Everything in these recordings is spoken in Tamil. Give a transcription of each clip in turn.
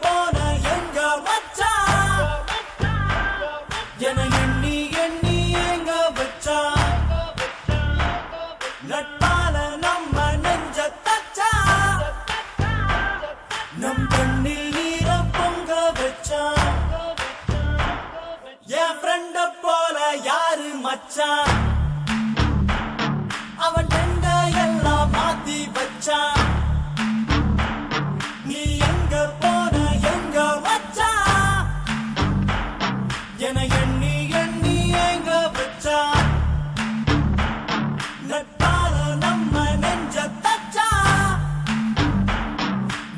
போன எங்க மச்சான் என எண்ணி எண்ணி எங்க வச்சான் நட்பால நம்ம நெஞ்ச தச்சா நம் கண்ணில் நீர பொங்க வச்சான் என் ஃப்ரெண்ட போல யாரு மச்சான் அவன் டெண்ட எல்லாம் மாத்தி வச்சான் நீ எங்க போன எங்க மச்சான் என எண்ணி எண்ணி எங்க வச்சான் நட்பால நம்ம நெஞ்ச தச்சா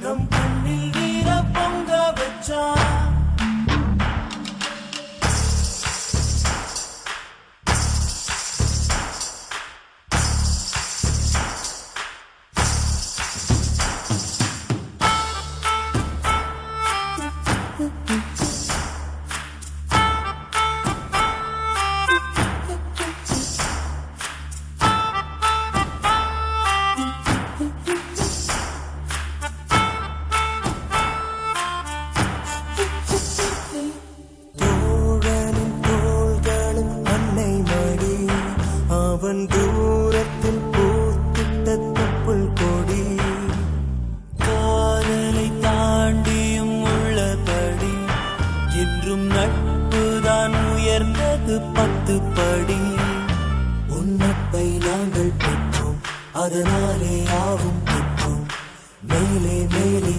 நம் கண்ணில் நீர பொங்க வச்சான் அவன் தூரத்தில் பூத்திட்ட தொப்புள் கொடி காதலை தாண்டியும் உள்ளபடி என்றும் நட்புதான் உயர்ந்தது 10 படி உன்னப்பை நாங்கள் பெற்றோம் அதனாலே ஆவும் பெற்றோம் மேலே மேலே